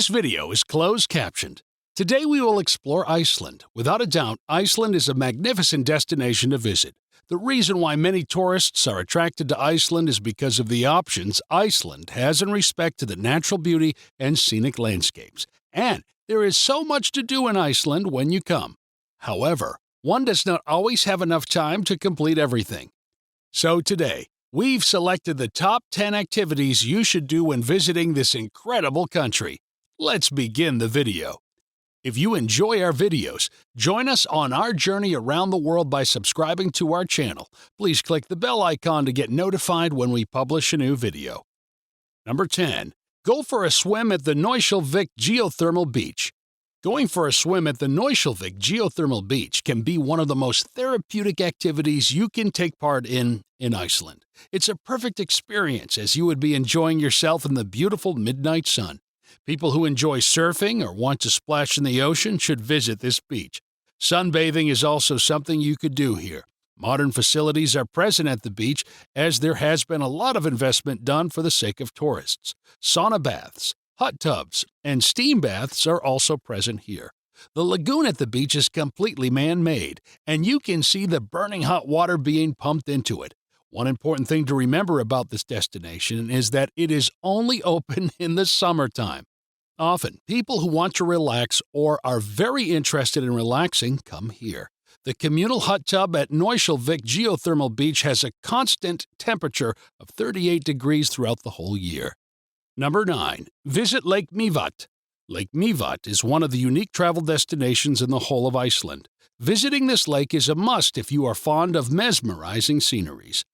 This video is closed captioned. Today we will explore Iceland. Without a doubt, Iceland is a magnificent destination to visit. The reason why many tourists are attracted to Iceland is because of the options Iceland has in respect to the natural beauty and scenic landscapes. And there is so much to do in Iceland when you come. However, one does not always have enough time to complete everything. So today, we've selected the top 10 activities you should do when visiting this incredible country. Let's begin the video. If you enjoy our videos, join us on our journey around the world by subscribing to our channel. Please click the bell icon to get notified when we publish a new video. Number 10. Go for a swim at the Nautilsvík Geothermal Beach. Going for a swim at the Nautilsvík Geothermal Beach can be one of the most therapeutic activities you can take part in Iceland. It's a perfect experience as you would be enjoying yourself in the beautiful midnight sun. People who enjoy surfing or want to splash in the ocean should visit this beach. Sunbathing is also something you could do here. Modern facilities are present at the beach as there has been a lot of investment done for the sake of tourists. Sauna baths, hot tubs, and steam baths are also present here. The lagoon at the beach is completely man-made, and you can see the burning hot water being pumped into it. One important thing to remember about this destination is that it is only open in the summertime. Often, people who want to relax or are very interested in relaxing come here. The communal hot tub at Nautilsvík Geothermal Beach has a constant temperature of 38 degrees throughout the whole year. Number 9. Visit Lake Mývatn. Lake Mývatn is one of the unique travel destinations in the whole of Iceland. Visiting this lake is a must if you are fond of mesmerizing sceneries.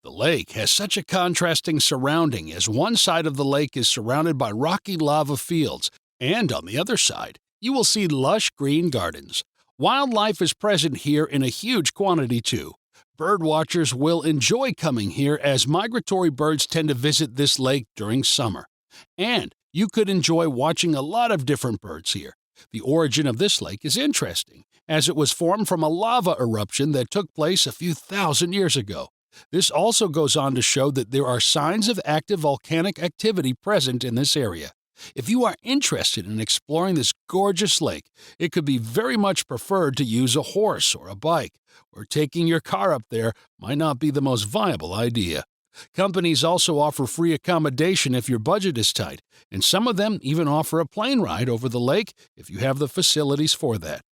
The lake has such a contrasting surrounding as one side of the lake is surrounded by rocky lava fields, and on the other side, you will see lush green gardens. Wildlife is present here in a huge quantity too. Bird watchers will enjoy coming here as migratory birds tend to visit this lake during summer. And you could enjoy watching a lot of different birds here. The origin of this lake is interesting, as it was formed from a lava eruption that took place a few thousand years ago. This also goes on to show that there are signs of active volcanic activity present in this area. If you are interested in exploring this gorgeous lake, it could be very much preferred to use a horse or a bike, or taking your car up there might not be the most viable idea. Companies also offer free accommodation if your budget is tight, and some of them even offer a plane ride over the lake if you have the facilities for that.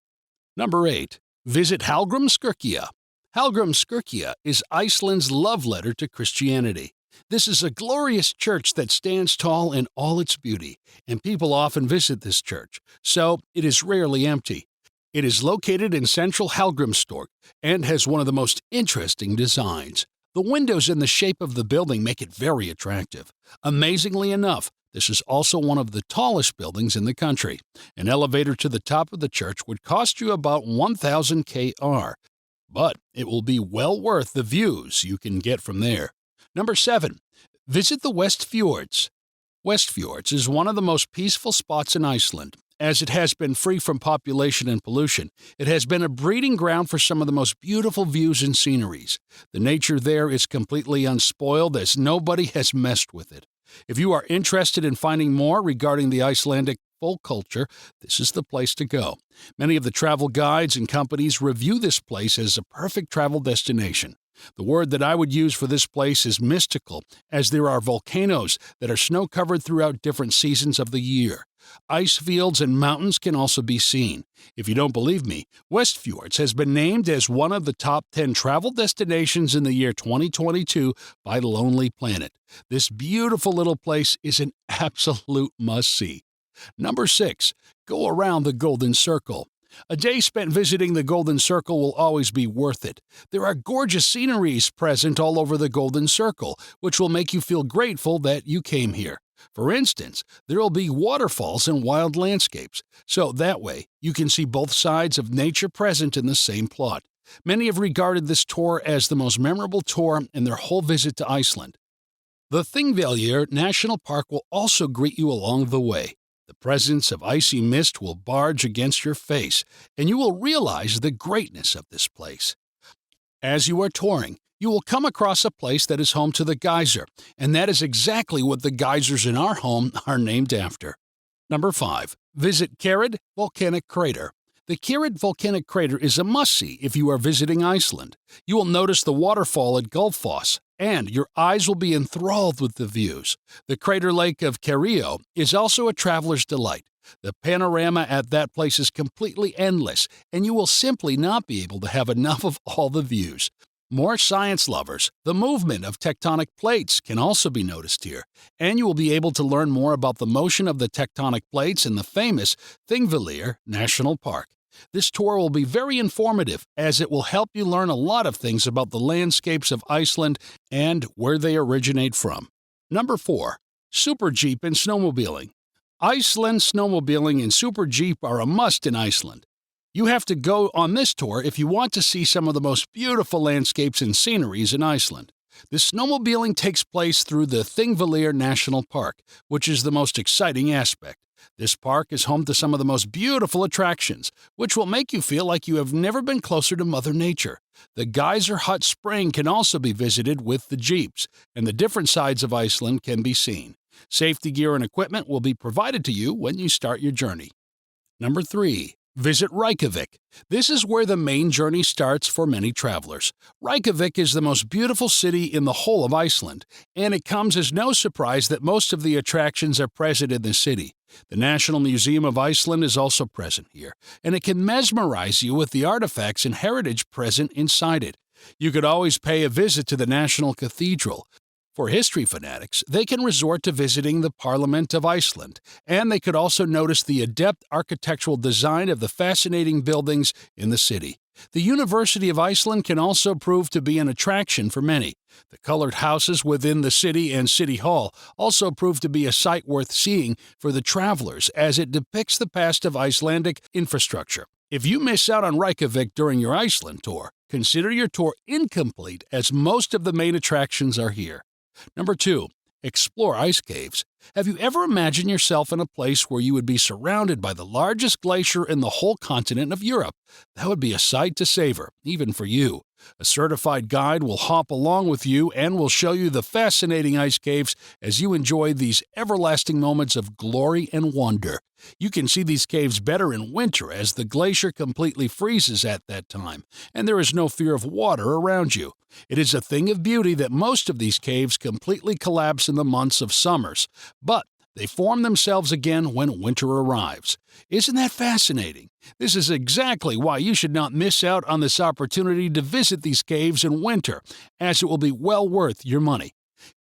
Number 8. Visit Hallgrímskirkja. Hallgrímskirkja is Iceland's love letter to Christianity. This is a glorious church that stands tall in all its beauty, and people often visit this church, so it is rarely empty. It is located in central Hallgrímstorg and has one of the most interesting designs. The windows and the shape of the building make it very attractive. Amazingly enough, this is also one of the tallest buildings in the country. An elevator to the top of the church would cost you about 1,000 kr, but it will be well worth the views you can get from there. Number 7. Visit the Westfjords. Westfjords is one of the most peaceful spots in Iceland, as it has been free from population and pollution. It has been a breeding ground for some of the most beautiful views and sceneries. The nature there is completely unspoiled as nobody has messed with it. If you are interested in finding more regarding the Icelandic folk culture, this is the place to go. Many of the travel guides and companies review this place as a perfect travel destination. The word that I would use for this place is mystical, as there are volcanoes that are snow-covered throughout different seasons of the year. Ice fields and mountains can also be seen. If you don't believe me, Westfjords has been named as one of the top 10 travel destinations in the year 2022 by Lonely Planet. This beautiful little place is an absolute must-see. Number 6. Go around the Golden Circle. A day spent visiting the Golden Circle will always be worth it. There are gorgeous sceneries present all over the Golden Circle, which will make you feel grateful that you came here. For instance, there will be waterfalls and wild landscapes, so that way you can see both sides of nature present in the same plot. Many have regarded this tour as the most memorable tour in their whole visit to Iceland. The Thingvellir National Park will also greet you along the way. The presence of icy mist will barge against your face, and you will realize the greatness of this place. As you are touring, you will come across a place that is home to the geyser, and that is exactly what the geysers in our home are named after. Number 5. Visit Kerrid Volcanic Crater. The Kerrid Volcanic Crater is a must-see if you are visiting Iceland. You will notice the waterfall at Gullfoss, and your eyes will be enthralled with the views. The crater lake of Kerrio is also a traveler's delight. The panorama at that place is completely endless, and you will simply not be able to have enough of all the views. More science lovers, the movement of tectonic plates can also be noticed here, and you will be able to learn more about the motion of the tectonic plates in the famous Thingvellir National Park. This tour will be very informative as it will help you learn a lot of things about the landscapes of Iceland and where they originate from. Number 4. Super Jeep and Snowmobiling. Iceland snowmobiling and Super Jeep are a must in Iceland. You have to go on this tour if you want to see some of the most beautiful landscapes and sceneries in Iceland. The snowmobiling takes place through the Thingvellir National Park, which is the most exciting aspect. This park is home to some of the most beautiful attractions, which will make you feel like you have never been closer to Mother Nature. The Geyser Hut Spring can also be visited with the Jeeps, and the different sides of Iceland can be seen. Safety gear and equipment will be provided to you when you start your journey. Number 3. Visit Reykjavik. This is where the main journey starts for many travelers. Reykjavik is the most beautiful city in the whole of Iceland, and it comes as no surprise that most of the attractions are present in the city. The National Museum of Iceland is also present here, and it can mesmerize you with the artifacts and heritage present inside it. You could always pay a visit to the National Cathedral. For history fanatics, they can resort to visiting the Parliament of Iceland, and they could also notice the adept architectural design of the fascinating buildings in the city. The University of Iceland can also prove to be an attraction for many. The colored houses within the city and City Hall also prove to be a sight worth seeing for the travelers as it depicts the past of Icelandic infrastructure. If you miss out on Reykjavik during your Iceland tour, consider your tour incomplete as most of the main attractions are here. Number 2. Explore ice caves. Have you ever imagined yourself in a place where you would be surrounded by the largest glacier in the whole continent of Europe? That would be a sight to savor, even for you. A certified guide will hop along with you and will show you the fascinating ice caves as you enjoy these everlasting moments of glory and wonder. You can see these caves better in winter as the glacier completely freezes at that time, and there is no fear of water around you. It is a thing of beauty that most of these caves completely collapse in the months of summers, but they form themselves again when winter arrives. Isn't that fascinating? This is exactly why you should not miss out on this opportunity to visit these caves in winter, as it will be well worth your money.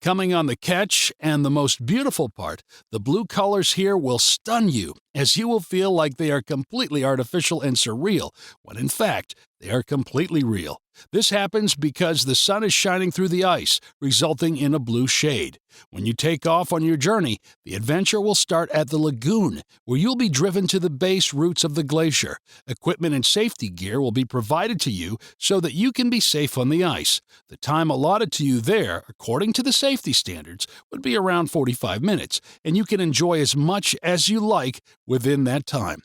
Coming on the catch and the most beautiful part, the blue colors here will stun you, as you will feel like they are completely artificial and surreal, when in fact, they are completely real. This happens because the sun is shining through the ice, resulting in a blue shade. When you take off on your journey, the adventure will start at the lagoon, where you'll be driven to the base roots of the glacier. Equipment and safety gear will be provided to you so that you can be safe on the ice. The time allotted to you there, according to the safety standards, would be around 45 minutes, and you can enjoy as much as you like within that time.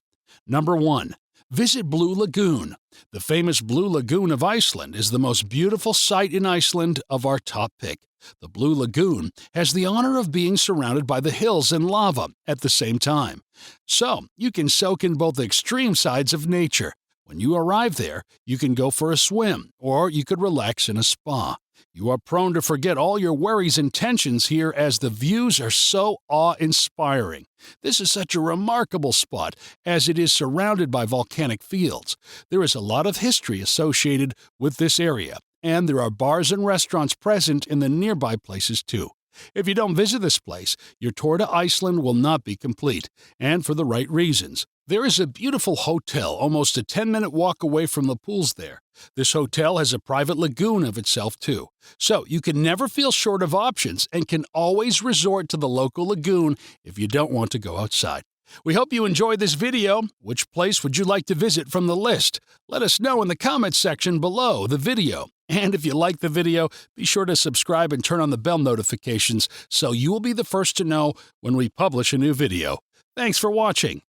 Number 1. Visit Blue Lagoon. The famous Blue Lagoon of Iceland is the most beautiful sight in Iceland of our top pick. The Blue Lagoon has the honor of being surrounded by the hills and lava at the same time. So, you can soak in both extreme sides of nature. When you arrive there, you can go for a swim, or you could relax in a spa. You are prone to forget all your worries and tensions here as the views are so awe-inspiring. This is such a remarkable spot as it is surrounded by volcanic fields. There is a lot of history associated with this area, and there are bars and restaurants present in the nearby places too. If you don't visit this place, your tour to Iceland will not be complete, and for the right reasons. There is a beautiful hotel almost a 10-minute walk away from the pools there. This hotel has a private lagoon of itself too, so you can never feel short of options and can always resort to the local lagoon if you don't want to go outside. We hope you enjoyed this video. Which place would you like to visit from the list? Let us know in the comments section below the video. And if you like the video, be sure to subscribe and turn on the bell notifications so you will be the first to know when we publish a new video. Thanks for watching.